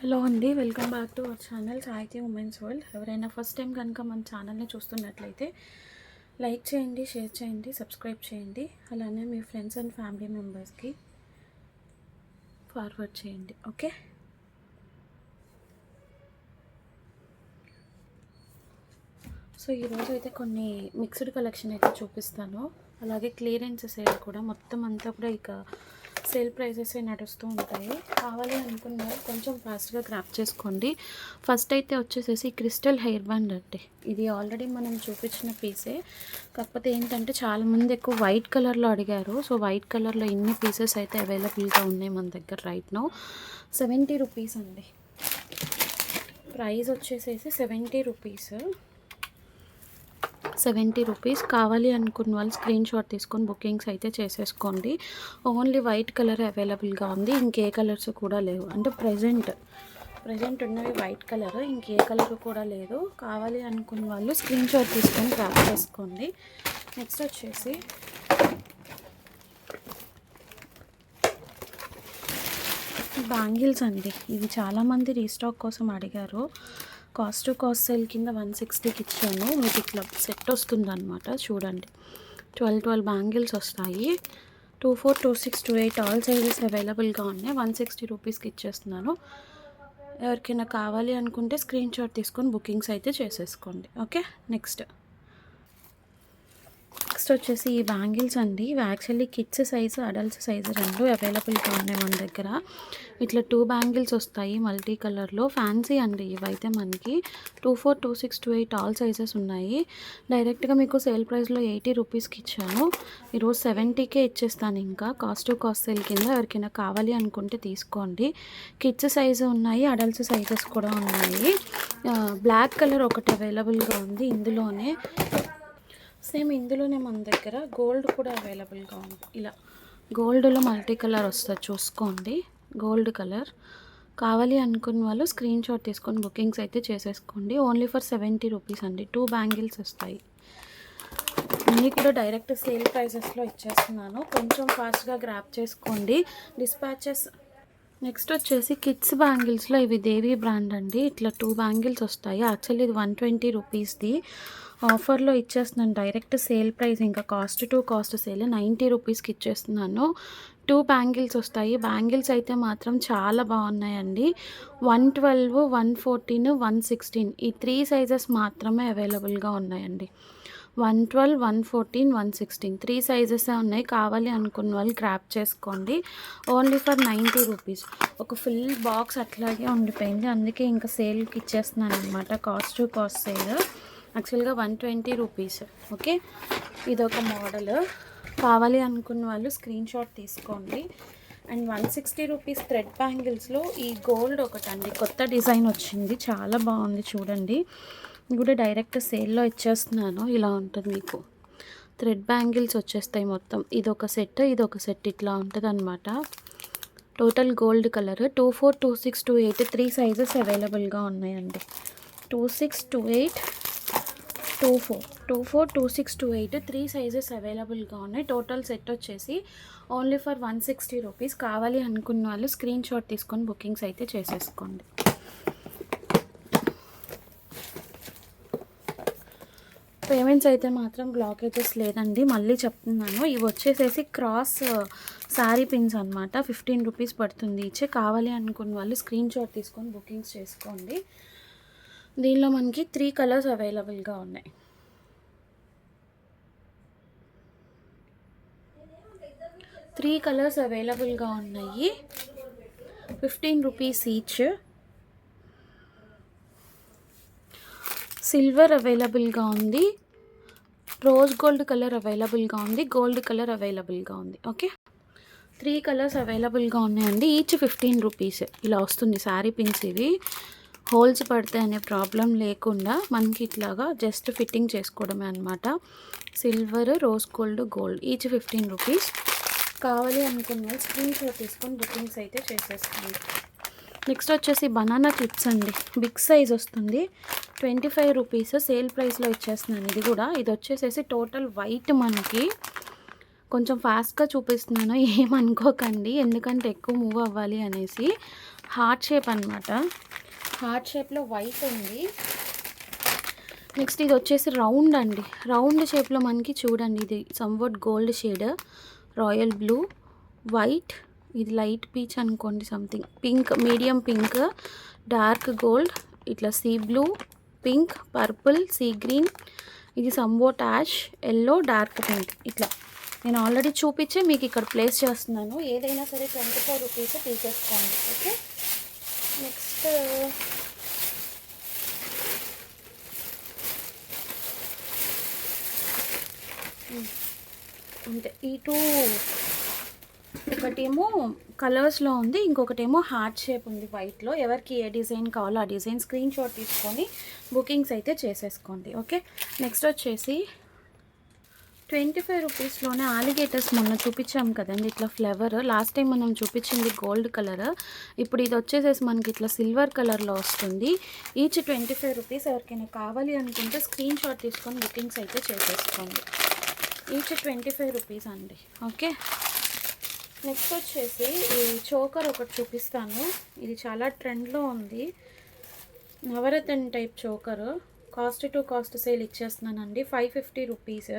Hello అండి, welcome back to our channel సాహితీ women's world. ఎవరైనా ఫస్ట్ టైం కనుక మన ఛానల్ని చూస్తున్నట్లయితే లైక్ చేయండి, షేర్ చేయండి, సబ్స్క్రైబ్ చేయండి. అలానే మీ ఫ్రెండ్స్ అండ్ ఫ్యామిలీ మెంబర్స్కి ఫార్వర్డ్ చేయండి. ఓకే, సో ఈరోజు అయితే కొన్ని మిక్స్డ్ కలెక్షన్ అయితే చూపిస్తాను. అలాగే క్లియరెన్స్ సేల్ కూడా, మొత్తం అంతా కూడా ఇక సేల్ ప్రైజెస్ నడుస్తూ ఉంటాయి. కావాలి అనుకున్నారు కొంచెం ఫాస్ట్గా గ్రాప్ చేసుకోండి. ఫస్ట్ అయితే వచ్చేసేసి క్రిస్టల్ హెయిర్ బ్యాండ్ అంటే ఇది ఆల్రెడీ మనం చూపించిన పీసే, కాకపోతే ఏంటంటే చాలామంది ఎక్కువ వైట్ కలర్లో అడిగారు. సో వైట్ కలర్లో ఇన్ని పీసెస్ అయితే అవైలబుల్గా ఉన్నాయి మన దగ్గర రైట్ నౌ. 70 రూపీస్ అండి, ప్రైస్ వచ్చేసేసి 70 రూపీస్. 70 రూపీస్. కావాలి అనుకున్న వాళ్ళు స్క్రీన్ షాట్ తీసుకొని బుకింగ్స్ అయితే చేసేసుకోండి. ఓన్లీ వైట్ కలర్ అవైలబుల్గా ఉంది, ఇంకే కలర్స్ కూడా లేవు. అంటే ప్రజెంట్ ఉన్నవి వైట్ కలర్, ఇంకే కలర్ కూడా లేదు. కావాలి అనుకున్న వాళ్ళు స్క్రీన్ షాట్ తీసుకొని ట్రాక్ చేసుకోండి. నెక్స్ట్ వచ్చేసి బ్యాంగిల్స్ అండి. ఇవి చాలామంది రీస్టాక్ కోసం అడిగారు. కాస్ట్ టు కాస్ట్ సేల్ కింద 160కి ఇచ్చాను. మీకు ఇట్లా సెట్ వస్తుంది అనమాట. చూడండి, 12 బ్యాంగిల్స్ వస్తాయి. 24, 26, 28 ఆల్ సైజెస్ అవైలబుల్గా ఉన్నాయి. 160 రూపీస్కి ఇచ్చేస్తున్నాను. ఎవరికైనా కావాలి అనుకుంటే స్క్రీన్ షాట్ తీసుకొని బుకింగ్స్ అయితే చేసేసుకోండి. ఓకే, నెక్స్ట్ వచ్చేసి ఈ బ్యాంగిల్స్ అండి. ఇవి actually kids size, adults size రెండు అవైలబుల్గా ఉన్నాయి మన దగ్గర. ఇట్లా 2 బ్యాంగిల్స్ వస్తాయి మల్టీ కలర్లో, ఫ్యాన్సీ అండి. ఇవైతే మనకి 24, 26, 28 ఆల్ సైజెస్ ఉన్నాయి. డైరెక్ట్గా మీకు సేల్ ప్రైస్లో 80 రూపీస్కి ఇచ్చాను. ఈరోజు 70కే ఇచ్చేస్తాను. ఇంకా కాస్ట్ టు కాస్ట్ సేల్ కింద ఎవరికైనా కావాలి అనుకుంటే తీసుకోండి. కిడ్స్ సైజు ఉన్నాయి, అడల్ట్స్ సైజెస్ కూడా ఉన్నాయి. బ్లాక్ కలర్ ఒకటి అవైలబుల్గా ఉంది. ఇందులోనే మన దగ్గర గోల్డ్ కూడా అవైలబుల్గా ఉంది. ఇలా గోల్డ్లో మల్టీ కలర్ వస్తుంది, చూసుకోండి. గోల్డ్ కలర్ కావాలి అనుకున్న వాళ్ళు స్క్రీన్ షాట్ తీసుకొని బుకింగ్స్ అయితే చేసేసుకోండి. ఓన్లీ ఫర్ 70 రూపీస్ అండి. 2 బ్యాంగిల్స్ వస్తాయి. అన్నీ కూడా డైరెక్ట్ సేల్ ప్రైజెస్లో ఇచ్చేస్తున్నాను. కొంచెం ఫాస్ట్గా గ్రాప్ చేసుకోండి డిస్పాచెస్. నెక్స్ట్ వచ్చేసి కిడ్స్ బ్యాంగిల్స్లో ఇవి దేవి బ్రాండ్ అండి. ఇట్లా 2 బ్యాంగిల్స్ వస్తాయి. యాక్చువల్లీ ఇది 120 రూపీస్ది. ఆఫర్లో ఇచ్చేస్తున్నాను. డైరెక్ట్ సేల్ ప్రైస్ ఇంకా కాస్ట్ టు కాస్ట్ సేల్ 90 రూపీస్కి ఇచ్చేస్తున్నాను. 2 బ్యాంగిల్స్ వస్తాయి. బ్యాంగిల్స్ అయితే మాత్రం చాలా బాగున్నాయండి. 112, 114, 116 ఈ 3 సైజెస్ మాత్రమే అవైలబుల్గా ఉన్నాయండి. 112, 114, 116 3 సైజెసే ఉన్నాయి. కావాలి అనుకున్న వాళ్ళు గ్రాప్ చేసుకోండి. Only for 90 rupees. ఒక ఫుల్ బాక్స్ అట్లాగే ఉండిపోయింది, అందుకే ఇంకా సేల్కి ఇచ్చేస్తున్నాను అనమాట. కాస్ట్ టు కాస్ట్ సేల్ యాక్చువల్గా 120 రూపీస్. ఓకే, ఇదొక మోడల్. కావాలి అనుకున్న వాళ్ళు స్క్రీన్ షాట్ తీసుకోండి. అండ్ 160 రూపీస్ థ్రెడ్ బ్యాంగిల్స్లో ఈ గోల్డ్ ఒకటండి, కొత్త డిజైన్ వచ్చింది, చాలా బాగుంది. చూడండి, ఇది కూడా డైరెక్ట్ సేల్లో ఇచ్చేస్తున్నాను. ఇలా ఉంటుంది మీకు థ్రెడ్ బ్యాంగిల్స్ వచ్చేస్తాయి మొత్తం. ఇదొక సెట్, ఇదొక సెట్, ఇట్లా ఉంటుంది అనమాట. Total gold colour. 24, 26, 28 3 సైజెస్ అవైలబుల్గా ఉన్నాయండి. 26, 28, 24, 26, 28 3 సైజెస్ అవైలబుల్గా ఉన్నాయి. టోటల్ సెట్ వచ్చేసి ఓన్లీ ఫర్ 160 రూపీస్. కావాలి అనుకున్న వాళ్ళు స్క్రీన్ షాట్ తీసుకొని బుకింగ్స్ అయితే చేసేసుకోండి. పేమెంట్స్ అయితే మాత్రం బ్లాకేజెస్ లేదండి, మళ్ళీ చెప్తున్నాను. ఇవి వచ్చేసేసి క్రాస్ శారీ పిన్స్ అనమాట. 15 రూపీస్ పడుతుంది ఇచ్చే. కావాలి అనుకున్న వాళ్ళు స్క్రీన్ షాట్ తీసుకొని బుకింగ్స్ చేసుకోండి. దీనిలో మనకి 3 కలర్స్ అవైలబుల్గా ఉన్నాయి. త్రీ కలర్స్ అవైలబుల్గా ఉన్నాయి. 15 రూపీస్ ఈచ్. సిల్వర్ అవైలబుల్గా ఉంది, రోజ్ గోల్డ్ కలర్ అవైలబుల్గా ఉంది, గోల్డ్ కలర్ అవైలబుల్గా ఉంది. ఓకే, 3 కలర్స్ అవైలబుల్గా ఉన్నాయండి. Each 15 rupees. ఇలా వస్తుంది శారీ పిన్స్. ఇవి హోల్స్ పడతాయి అనే ప్రాబ్లం లేకుండా మనకి ఇట్లాగా జస్ట్ ఫిట్టింగ్ చేసుకోవడమే అనమాట. Silver, rose gold, gold each 15 rupees. కావాలి అనుకున్న స్క్రీన్ షాట్ తీసుకొని బుకింగ్స్ అయితే చేసేసుకోండి. నెక్స్ట్ వచ్చేసి బనానా క్లిప్స్ అండి. బిగ్ సైజ్ వస్తుంది, 25 రూపీస్. సేల్ ప్రైస్లో ఇచ్చేస్తున్నాను. ఇది వచ్చేసేసి టోటల్ వైట్. మనకి కొంచెం ఫాస్ట్గా చూపిస్తున్నాను, ఏమనుకోకండి, ఎందుకంటే ఎక్కువ మూవ్ అవ్వాలి అనేసి. హార్ట్ షేప్ అనమాట. హార్ట్ షేప్లో వైట్ ఉంది. నెక్స్ట్ ఇది వచ్చేసి రౌండ్ అండి. రౌండ్ షేప్లో మనకి చూడండి, ఇది somewhat gold shade, royal blue, white, ఇది లైట్ పీచ్ అనుకోండి, something pink, medium pink, dark gold, ఇట్లా sea blue, pink, purple, sea green, ఇది somewhat ash, yellow, dark pink. ఇట్లా నేను ఆల్రెడీ చూపించి మీకు ఇక్కడ ప్లేస్ చేస్తున్నాను. ఏదైనా సరే 24 రూపీస్ తీసేసుకోండి. ఓకే, నెక్స్ట్ అంతే. ఈ టూ, ఒకటేమో కలర్స్లో ఉంది, ఇంకొకటేమో హార్ట్ షేప్ ఉంది వైట్లో. ఎవరికి ఏ డిజైన్ కావాలో ఆ డిజైన్ స్క్రీన్ షాట్ తీసుకొని బుకింగ్స్ అయితే చేసేసుకోండి. ఓకే, నెక్స్ట్ వచ్చేసి 25 రూపీస్లోనే ఆలిగేటర్స్ మొన్న చూపించాం కదండి, ఇట్లా ఫ్లవర్. లాస్ట్ టైం మనం చూపించింది గోల్డ్ కలర్, ఇప్పుడు ఇది వచ్చేసేసి మనకి ఇట్లా సిల్వర్ కలర్లో వస్తుంది. Each 25 rupees. ఎవరికైనా కావాలి అనుకుంటే స్క్రీన్ షాట్ తీసుకొని బుకింగ్స్ అయితే చేసేసుకోండి. ఈచ్ 25 రూపీస్ అండి. ఓకే, నెక్స్ట్ వచ్చేసి ఈ చోకర్ ఒకటి చూపిస్తాను. ఇది చాలా ట్రెండ్లో ఉంది, navratna type choker. Cost to cost sale ఇచ్చేస్తున్నానండి, 550 రూపీస్.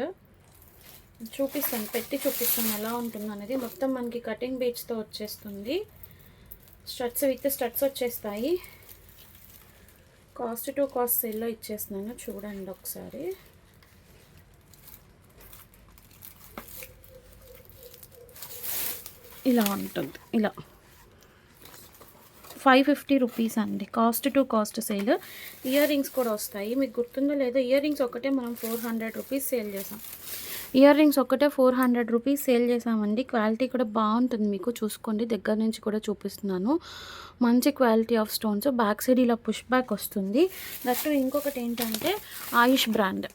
చూపిస్తాను, పెట్టి చూపిస్తాను ఎలా ఉంటుంది అనేది. మొత్తం మనకి కటింగ్ బీడ్స్తో వచ్చేస్తుంది. స్టడ్స్ విత్ స్టడ్స్ వచ్చేస్తాయి. కాస్ట్ టు కాస్ట్ సేల్లో ఇచ్చేస్తున్నాను, చూడండి ఒకసారి. ఇలా ఉంటుంది, ఇలా 550 రూపీస్ అండి, cost to cost sale. Ear rings కూడా వస్తాయి. మీకు గుర్తుందో లేదో, ఇయర్ రింగ్స్ ఒకటే మనం 400 రూపీస్ సేల్ చేసాం. ఇయర్ రింగ్స్ ఒకటే 400 రూపీస్ సేల్ చేసామండి. క్వాలిటీ కూడా బాగుంటుంది, మీకు చూసుకోండి, దగ్గర నుంచి కూడా చూపిస్తున్నాను. మంచి quality of stones. Back side ఇలా పుష్ బ్యాక్ వస్తుంది. దట్టు ఇంకొకటి ఏంటంటే ఆయుష్ బ్రాండ్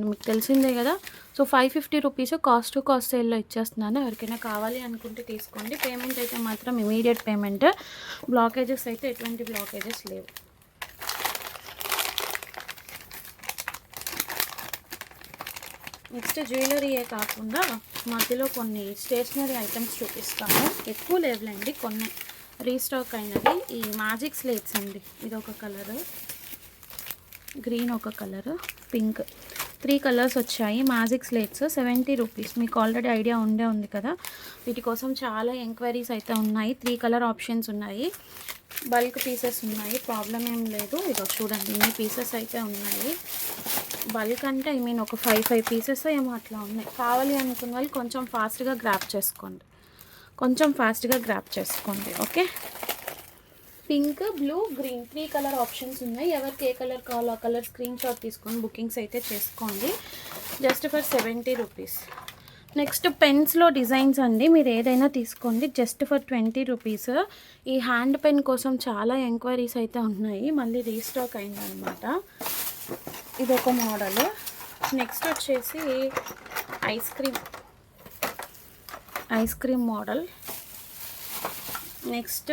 మీకు తెలిసిందే కదా. So 550 rupees cost to cost సేల్లో ఇచ్చేస్తున్నాను. ఎవరికైనా కావాలి అనుకుంటే తీసుకోండి. పేమెంట్ అయితే మాత్రం ఇమీడియట్ పేమెంట్. బ్లాకేజెస్ అయితే ఎటువంటి బ్లాకేజెస్ లేవు. నెక్స్ట్ జ్యువెలరీయే కాకుండా మధ్యలో కొన్ని స్టేషనరీ ఐటమ్స్ చూపిస్తాను. ఎక్కువ లేవులేండి, కొన్ని రీస్టాక్ అయినవి. ఈ మ్యాజిక్ స్లేట్స్ అండి, ఇది ఒక కలరు, గ్రీన్ ఒక కలరు, పింక్, 3 కలర్స్ వచ్చాయి. Magic slates 70 rupees. మీకు ఆల్రెడీ ఐడియా ఉంది కదా. వీటి కోసం చాలా ఎంక్వైరీస్ అయితే ఉన్నాయి. 3 కలర్ ఆప్షన్స్ ఉన్నాయి, బల్క్ పీసెస్ ఉన్నాయి, ప్రాబ్లం ఏం లేదు. ఇదో చూడండి, ఇన్ని పీసెస్ అయితే ఉన్నాయి. బల్క్ అంటే ఐ మీన్ ఒక 5 పీసెస్ ఏమో అట్లా ఉన్నాయి. కావాలి అనుకున్న వాళ్ళు కొంచెం ఫాస్ట్గా గ్రాప్ చేసుకోండి. Okay, pink, blue, green 3 colour options ఉన్నాయి. ఎవరికి ఏ కలర్ కావాలో ఆ కలర్ స్క్రీన్ షాట్ తీసుకొని బుకింగ్స్ అయితే చేసుకోండి. Just for 70 rupees. నెక్స్ట్ పెన్స్లో డిజైన్స్ అండి, మీరు ఏదైనా తీసుకోండి, జస్ట్ ఫర్ 20 రూపీస్. ఈ హ్యాండ్ పెన్ కోసం చాలా ఎంక్వైరీస్ అయితే ఉన్నాయి, మళ్ళీ రీస్టాక్ అయిందనమాట. ఇదొక మోడల్. నెక్స్ట్ వచ్చేసి ice cream model. Next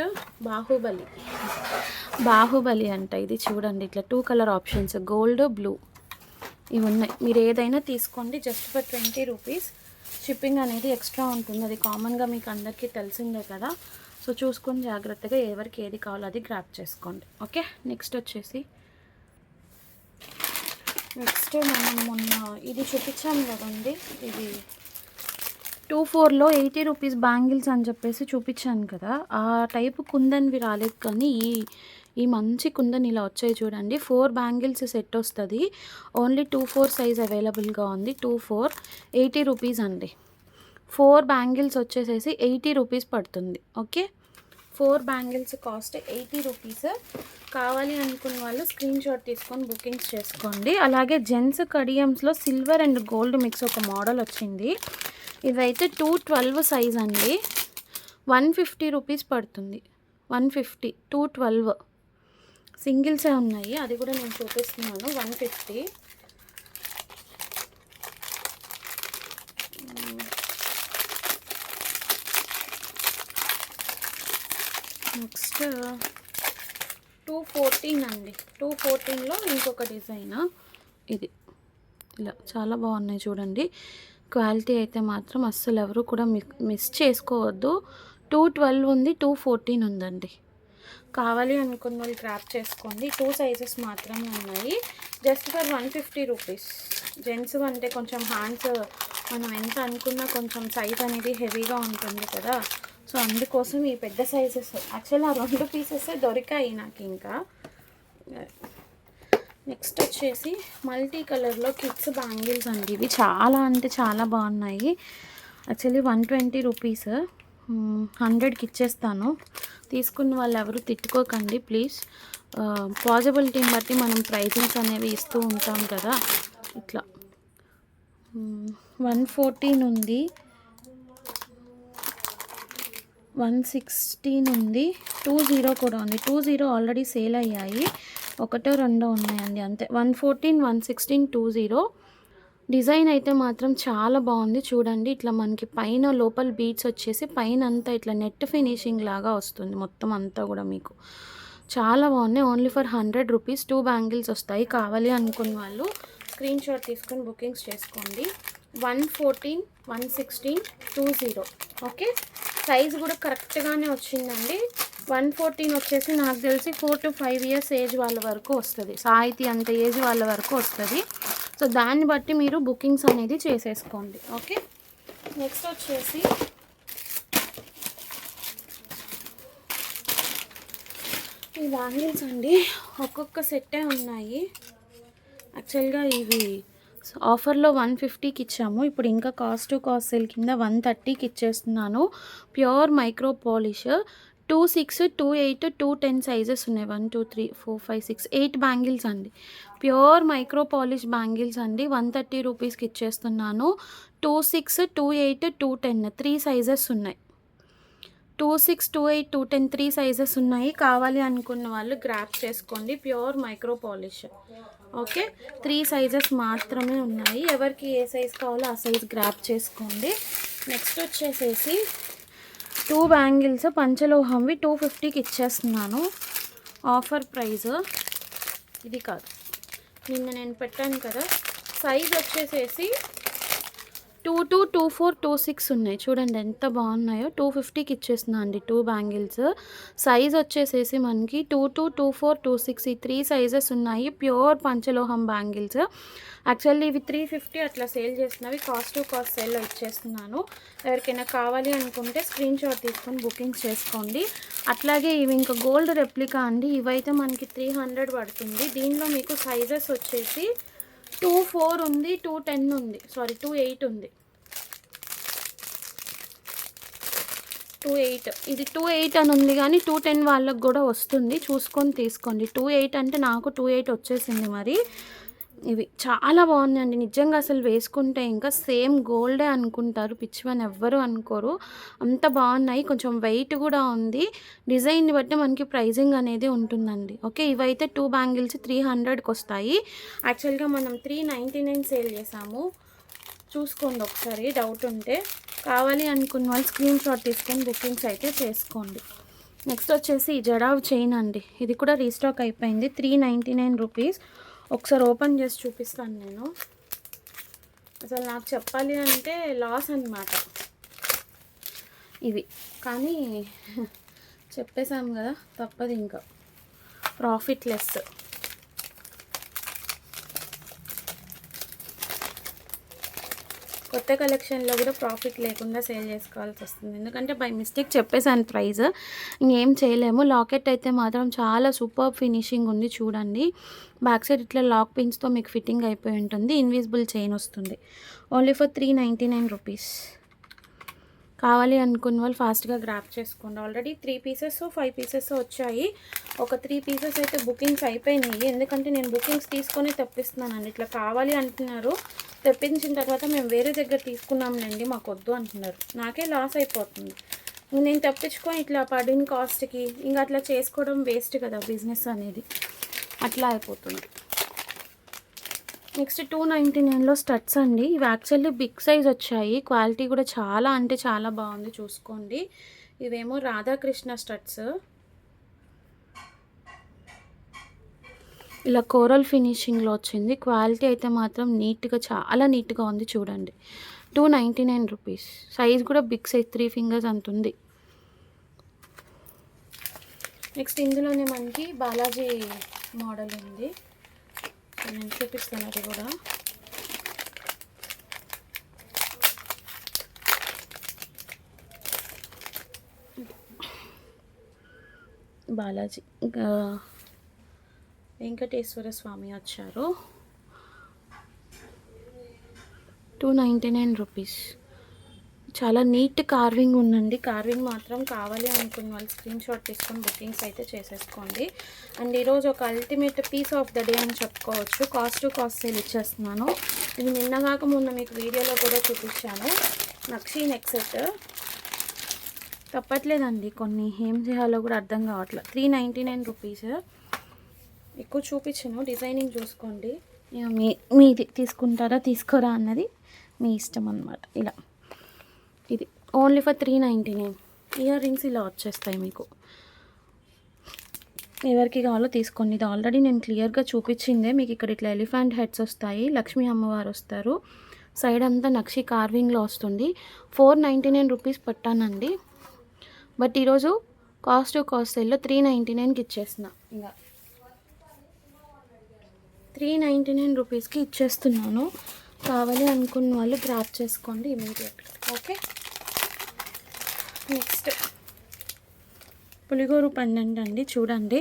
Baahubali అంట. ఇది చూడండి, ఇట్లా 2 కలర్ ఆప్షన్స్, గోల్డ్, బ్లూ, ఇవి ఉన్నాయి. మీరు ఏదైనా తీసుకోండి, జస్ట్ ఫర్ 20 రూపీస్. షిప్పింగ్ అనేది ఎక్స్ట్రా ఉంటుంది, అది కామన్గా మీకు అందరికీ తెలిసిందే కదా. సో చూసుకొని జాగ్రత్తగా ఎవరికి ఏది కావాలో అది గ్రాప్ చేసుకోండి. ఓకే, నెక్స్ట్ మనం మొన్న ఇది చూపించాం కదండి, ఇది 24లో 80 రూపీస్ బ్యాంగిల్స్ అని చెప్పేసి చూపించాను కదా. ఆ టైపు కుందన్వి రాలేదు, కానీ ఈ మంచి కుందన్ ఇలా వచ్చాయి చూడండి. 4 బ్యాంగిల్స్ సెట్ వస్తుంది. ఓన్లీ 24 సైజ్ అవైలబుల్గా ఉంది. 24 80 రూపీస్ అండి. 4 బ్యాంగిల్స్ వచ్చేసేసి 80 రూపీస్ పడుతుంది. Okay, 4 bangles cost 80 rupees. కావాలి అనుకున్న వాళ్ళు స్క్రీన్ షాట్ తీసుకొని బుకింగ్స్ చేసుకోండి. అలాగే జెంట్స్ కడియమ్స్లో సిల్వర్ అండ్ గోల్డ్ మిక్స్ ఒక మోడల్ వచ్చింది. ఇవైతే 212 సైజ్ అండి, 150 రూపీస్ పడుతుంది. 150, 212 సింగిల్సే ఉన్నాయి, అది కూడా నేను చూపిస్తున్నాను. 150. నెక్స్ట్ 214 అండి. 214లో ఇంకొక డిజైన్, ఇది ఇలా చాలా బాగున్నాయి చూడండి. క్వాలిటీ అయితే మాత్రం అస్సలు ఎవరు కూడా మిస్ చేసుకోవద్దు. 212 ఉంది, 214 ఉందండి. కావాలి అనుకున్న వాళ్ళు గ్రాప్ చేసుకోండి. 2 సైజెస్ మాత్రమే ఉన్నాయి. Just for 150 rupees. జెంట్స్ అంటే కొంచెం హ్యాండ్స్ మనం ఎంత అనుకున్నా కొంచెం సైజ్ అనేది హెవీగా ఉంటుంది కదా, సో అందుకోసం ఈ పెద్ద సైజెస్ యాక్చువల్లీ ఆ 2 పీసెస్ దొరికాయి నాకు. ఇంకా నెక్స్ట్ వచ్చేసి మల్టీ కలర్లో కిడ్స్ బ్యాంగిల్స్ అండి. ఇవి చాలా అంటే చాలా బాగున్నాయి. యాక్చువల్లీ 120 రూపీస్, 100కి ఇచ్చేస్తాను. తీసుకున్న వాళ్ళు ఎవరు తిట్టుకోకండి ప్లీజ్. పాసిబిలిటీని బట్టి మనం ప్రైజింగ్స్ అనేవి ఇస్తూ ఉంటాం కదా. ఇట్లా 114 ఉంది, 116 ఉంది, 20 కూడా ఉంది. 20 ఆల్రెడీ సేల్ అయ్యాయి, ఒకటో రెండో ఉన్నాయండి అంతే. 114, 116, 20. డిజైన్ అయితే మాత్రం చాలా బాగుంది చూడండి. ఇట్లా మనకి పైన లోపల బీడ్స్ వచ్చేసి పైన అంతా ఇట్లా నెట్ ఫినిషింగ్ లాగా వస్తుంది మొత్తం అంతా కూడా. మీకు చాలా బాగున్నాయి. ఓన్లీ ఫర్ 100 రూపీస్ 2 బ్యాంగిల్స్ వస్తాయి. కావాలి అనుకున్న వాళ్ళు స్క్రీన్ షాట్ తీసుకొని బుకింగ్స్ చేసుకోండి. 114, 116, 20. ఓకే, సైజ్ కూడా కరెక్ట్గానే వచ్చిందండి. 114 వచ్చేసి నాకు తెలిసి 4 to 5 ఇయర్స్ ఏజ్ వాళ్ళ వరకు వస్తుంది. సాహితీ అంత ఏజ్ వాళ్ళ వరకు వస్తుంది. సో దాన్ని బట్టి మీరు బుకింగ్స్ అనేది చేసేసుకోండి. ఓకే, నెక్స్ట్ వచ్చేసి ఈ బ్యాంగిల్స్ అండి. ఒక్కొక్క సెట్టే ఉన్నాయి. యాక్చువల్గా ఇవి ఆఫర్లో 150కి ఇచ్చాము. ఇప్పుడు ఇంకా కాస్ట్ టు కాస్ట్ సేల్ కింద 130కి ఇచ్చేస్తున్నాను. ప్యూర్ మైక్రో పాలిష్ 26, 28, 210 సైజెస్ ఉన్నాయి. 1, 2, 3, 4, 5, 6, 8 బ్యాంగిల్స్ అండి. ప్యూర్ మైక్రో పాలిష్ బ్యాంగిల్స్ అండి. 130 రూపీస్కి ఇచ్చేస్తున్నాను. 26, 28, 210 3 సైజెస్ ఉన్నాయి. 26, 28, 210 3 సైజెస్ ఉన్నాయి. కావాలి అనుకున్న వాళ్ళు గ్రాప్ చేసుకోండి. Pure micro polish. Okay, 3 sizes మాత్రమే ఉన్నాయి. ఎవరికి ఏ సైజ్ కావాలో ఆ సైజ్ గ్రాప్ చేసుకోండి. నెక్స్ట్ వచ్చేసేసి 2 బ్యాంగిల్స్ పంచలోహంవి 250కి ఇచ్చేస్తున్నాను. ఆఫర్ ప్రైస్ ఇది కాదు, నిన్న నేను పెట్టాను కదా. సైజ్ వచ్చేసేసి 22, 24, 26 ఉన్నాయి. చూడండి ఎంత బాగున్నాయో. 250కి ఇచ్చేస్తున్నాను అండి 2 బ్యాంగిల్స్. సైజ్ వచ్చేసేసి మనకి 22, 24, 26 ఈ 3 సైజెస్ ఉన్నాయి. Pure పంచలోహం bangles. యాక్చువల్లీ ఇవి 350 అట్లా సేల్ చేస్తున్నవి. కాస్ట్ టు కాస్ట్ సేల్లో ఇచ్చేస్తున్నాను. ఎవరికైనా కావాలి అనుకుంటే స్క్రీన్ షాట్ తీసుకొని బుకింగ్స్ చేసుకోండి. అట్లాగే ఇవి ఇంకా గోల్డ్ రెప్లికా అండి. ఇవైతే మనకి 300 పడుతుంది. దీనిలో మీకు సైజెస్ వచ్చేసి 24 ఉంది, 210 ఉంది, సారీ 28 ఉంది. 28 ఇది 28 అని ఉంది, కానీ 210 వాళ్ళకి కూడా వస్తుంది. చూసుకొని తీసుకోండి. 28 అంటే నాకు 28 వచ్చేసింది. మరి ఇవి చాలా బాగున్నాయండి నిజంగా. అసలు వేసుకుంటే ఇంకా సేమ్ గోల్డే అనుకుంటారు, పిచ్చివని ఎవ్వరు అనుకోరు. అంత బాగున్నాయి. కొంచెం వెయిట్ కూడా ఉంది. డిజైన్ని బట్టి మనకి ప్రైజింగ్ అనేది ఉంటుందండి. ఓకే, ఇవైతే 2 బ్యాంగిల్స్ 300కి వస్తాయి. యాక్చువల్గా మనం 399 సేల్ చేసాము. చూసుకోండి ఒకసారి, డౌట్ ఉంటే. కావాలి అనుకున్న వాళ్ళు స్క్రీన్ షాట్ తీసుకొని బుకింగ్స్ అయితే చేసుకోండి. నెక్స్ట్ వచ్చేసి జడావ్ చైన్ అండి. ఇది కూడా రీస్టాక్ అయిపోయింది. 399 రూపీస్. ఒకసారి ఓపెన్ చేసి చూపిస్తాను నేను. అసలు నాకు చెప్పాలి అంటే లాస్ అన్నమాట ఇవి, కానీ చెప్పేసాం కదా, తప్పదు ఇంకా. Profit less. కొత్త కలెక్షన్లో కూడా ప్రాఫిట్ లేకుండా సేల్ చేసుకోవాల్సి వస్తుంది. ఎందుకంటే బై మిస్టేక్ చెప్పేసాను ప్రైస్, ఇంకేం చేయలేము. లాకెట్ అయితే మాత్రం చాలా సూపర్ ఫినిషింగ్ ఉంది చూడండి. బ్యాక్ సైడ్ ఇట్లా లాక్ పిన్స్తో మీకు ఫిట్టింగ్ అయిపోయి ఉంటుంది. ఇన్విజిబుల్ చైన్ వస్తుంది. Only for 399 rupees. కావాలి అనుకున్న వాళ్ళు ఫాస్ట్గా గ్రాప్ చేసుకోండి. ఆల్రెడీ 3 పీసెస్ 5 పీసెస్ వచ్చాయి. ఒక 3 పీసెస్ అయితే బుకింగ్స్ అయిపోయినాయి. ఎందుకంటే నేను బుకింగ్స్ తీసుకొని తెప్పిస్తున్నానండి. ఇట్లా కావాలి అంటున్నారు, తెప్పించిన తర్వాత మేము వేరే దగ్గర తీసుకున్నాంలేండి మాకు వద్దు అంటున్నారు. నాకే లాస్ అయిపోతుంది. నేను తెప్పించుకొని ఇట్లా పడిన కాస్ట్కి ఇంకా అట్లా చేసుకోవడం వేస్ట్ కదా బిజినెస్ అనేది. అట్లా అయిపోతుంది. నెక్స్ట్ 299లో స్టడ్స్ అండి. ఇవి యాక్చువల్లీ బిగ్ సైజ్ వచ్చాయి. క్వాలిటీ కూడా చాలా అంటే చాలా బాగుంది, చూసుకోండి. ఇవేమో రాధాకృష్ణ స్టడ్స్. ఇలా కోరల్ ఫినిషింగ్లో వచ్చింది. క్వాలిటీ అయితే మాత్రం నీట్గా, చాలా నీట్గా ఉంది చూడండి. 299 రూపీస్. సైజ్ కూడా బిగ్ సైజ్, 3 ఫింగర్స్ అంత ఉంది. నెక్స్ట్ ఇందులోనే మనకి బాలాజీ మోడల్ ఉంది, నేను చూపిస్తాను అది కూడా. బాలాజీ వెంకటేశ్వర స్వామి వచ్చారు, 299 రూపీస్. చాలా నీట్ కార్వింగ్ ఉందండి. కార్వింగ్ మాత్రం కావాలి అనుకున్న వాళ్ళు స్క్రీన్ షాట్ తీసుకొని బుకింగ్స్ అయితే చేసేసుకోండి. అండ్ ఈరోజు ఒక ultimate piece of the day అని చెప్పుకోవచ్చు. కాస్ట్ టు కాస్ట్ సేల్ ఇచ్చేస్తున్నాను. ఇది నిన్నగాక మొన్న మీకు వీడియోలో కూడా చూపించాను. నక్షి నెక్ సెట్ తప్పట్లేదండి, కొన్ని ఏం చేయాలో కూడా అర్థం కావట్లేదు. 399 రూపీస్. ఎక్కువ చూపించాను, డిజైనింగ్ చూసుకోండి. మీది తీసుకుంటారా తీసుకోరా అన్నది మీ ఇష్టం అన్నమాట. ఇలా ఇది ఓన్లీ ఫర్ 399. ఇయర్ రింగ్స్ ఇలా వచ్చేస్తాయి మీకు, ఎవరికి కావాలో తీసుకోండి. ఇది ఆల్రెడీ నేను క్లియర్గా చూపించిందే. మీకు ఇక్కడ ఇట్లా ఎలిఫెంట్ హెడ్స్ వస్తాయి, లక్ష్మీ అమ్మవారు వస్తారు, సైడ్ అంతా నక్షి కార్వింగ్లో వస్తుంది. 499 రూపీస్ పెట్టానండి, బట్ ఈరోజు కాస్ట్ టు కాస్ట్ సేల్లో 399కి ఇచ్చేస్తున్నా. ఇంకా 399 రూపీస్కి ఇచ్చేస్తున్నాను. కావాలి అనుకున్న వాళ్ళు గ్రాప్ చేసుకోండి ఇమీడియట్గా. ఓకే, నెక్స్ట్ పులిగోరు పెండెంట్ అండి. చూడండి,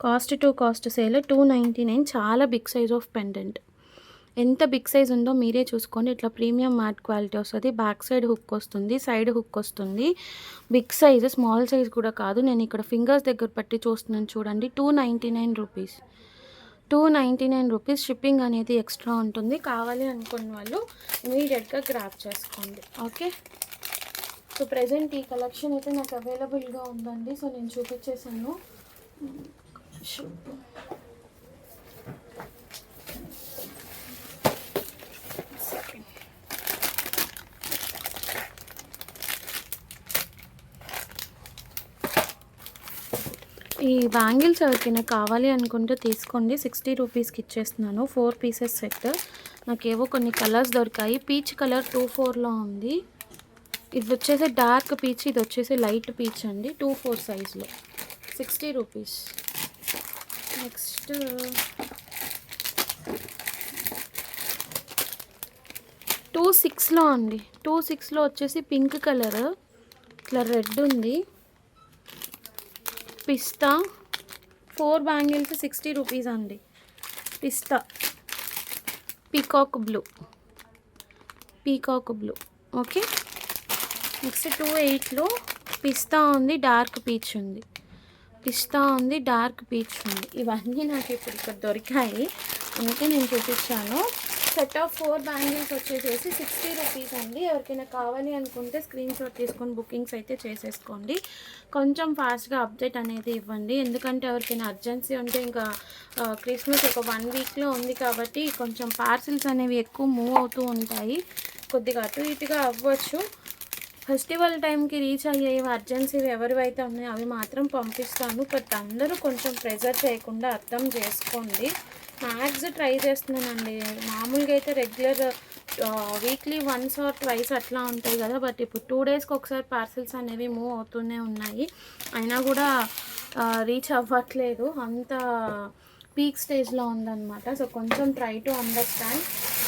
కాస్ట్ టు కాస్ట్ సేల్ 299. చాలా బిగ్ సైజ్ ఆఫ్ పెండెంట్. ఎంత బిగ్ సైజ్ ఉందో మీరే చూసుకోండి. ఇట్లా ప్రీమియం మ్యాట్ క్వాలిటీ వస్తుంది, బ్యాక్ సైడ్ హుక్ వస్తుంది, సైడ్ హుక్ వస్తుంది. బిగ్ సైజ్, స్మాల్ సైజ్ కూడా కాదు. నేను ఇక్కడ ఫింగర్స్ దగ్గర పట్టి చూస్తున్నాను చూడండి. 299 రూపీస్. 299 రూపీస్. షిప్పింగ్ అనేది ఎక్స్ట్రా ఉంటుంది. కావాలి అనుకున్న వాళ్ళు ఇమీడియట్గా గ్రాప్ చేసుకోండి. ఓకే, సో ప్రజెంట్ ఈ కలెక్షన్ అయితే నాకు అవైలబుల్గా ఉందండి. సో నేను చూపించేసాను. ఈ బ్యాంగిల్స్ ఎవరికైనా కావాలి అనుకుంటే తీసుకోండి. 60 రూపీస్కి ఇచ్చేస్తున్నాను. 4 పీసెస్ సెట్. నాకేవో కొన్ని కలర్స్ దొరికాయి. పీచ్ కలర్ 24లో ఉంది. ఇది వచ్చేసి డార్క్ పీచ్, ఇది వచ్చేసి లైట్ పీచ్ అండి. 24 సైజ్లో 60 రూపీస్. నెక్స్ట్ 26లో అండి. 26లో వచ్చేసి పింక్ కలర్, ఇట్లా రెడ్ ఉంది, పిస్తా. 4 బ్యాంగిల్స్ 60 రూపీస్ అండి. పిస్తా, పీకాక్ బ్లూ. ఓకే, నెక్స్ట్ 28లో పిస్తా ఉంది, డార్క్ పీచ్ ఉంది. ఇవన్నీ నాకు ఇప్పుడు ఇక్కడ దొరికాయి, అందుకే నేను చూపించాను. సెట్ ఆఫ్ 4 బ్యాంగిల్స్ వచ్చేసేసి 60 రూపీస్ అండి. ఎవరికైనా కావాలి అనుకుంటే స్క్రీన్ షాట్ తీసుకొని బుకింగ్స్ అయితే చేసేసుకోండి. కొంచెం ఫాస్ట్గా అప్డేట్ అనేది ఇవ్వండి, ఎందుకంటే ఎవరికైనా అర్జెన్సీ ఉంటే ఇంకా క్రిస్మస్ ఒక 1 వీక్లో ఉంది కాబట్టి కొంచెం పార్సిల్స్ అనేవి ఎక్కువ మూవ్ అవుతూ ఉంటాయి. కొద్దిగా అటు ఇటుగా అవ్వచ్చు. ఫెస్టివల్ టైంకి రీచ్ అయ్యేవి అర్జెన్సీవి ఎవరివైతే ఉన్నాయో అవి మాత్రం పంపిస్తాను. బట్ అందరూ కొంచెం ప్రెజర్ చేయకుండా అర్థం చేసుకోండి. మ్యాక్స్ ట్రై చేస్తున్నానండి. మామూలుగా అయితే regular weekly once or twice అట్లా ఉంటాయి కదా, బట్ ఇప్పుడు 2 డేస్కి ఒకసారి పార్సిల్స్ అనేవి మూవ్ అవుతూనే ఉన్నాయి. అయినా కూడా రీచ్ అవ్వట్లేదు, అంత పీక్ స్టేజ్లో ఉందన్నమాట. సో కొంచెం ట్రై టు అండర్స్టాండ్.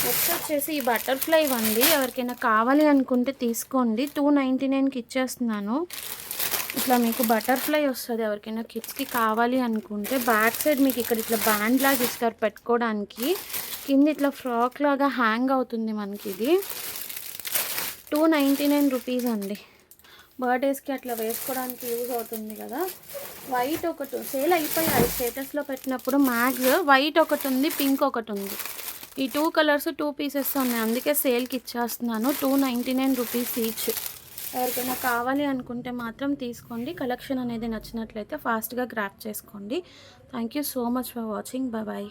నెక్స్ట్ వచ్చేసి ఈ బటర్ఫ్లై అండి. ఎవరికైనా కావాలి అనుకుంటే తీసుకోండి. 299కి ఇచ్చేస్తున్నాను. ఇట్లా మీకు బటర్ఫ్లై వస్తుంది. ఎవరికైనా కిడ్స్కి కావాలి అనుకుంటే బ్యాక్ సైడ్ మీకు ఇక్కడ ఇట్లా బ్యాండ్ లాగా ఇస్తారు పెట్టుకోవడానికి, కింద ఇట్లా ఫ్రాక్ లాగా హ్యాంగ్ అవుతుంది మనకి. ఇది 299 రూపీస్ అండి. బర్త్డేస్కి అట్లా వేసుకోవడానికి యూజ్ అవుతుంది కదా. వైట్ ఒకటి సేల్ అయిపోయాయి స్టేటస్లో పెట్టినప్పుడు. మ్యాక్స్ వైట్ ఒకటి ఉంది, పింక్ ఒకటి ఉంది. ఈ 2 కలర్స్ 2 పీసెస్ ఉన్నాయి, అందుకే సేల్కి ఇచ్చేస్తున్నాను. 299 రూపీస్ ఈచ్. ఎవరికైనా కావాలి అనుకుంటే మాత్రం తీసుకోండి. కలెక్షన్ అనేది నచ్చినట్లయితే ఫాస్ట్గా గ్రాప్ చేసుకోండి. Thank you so much for watching. Bye.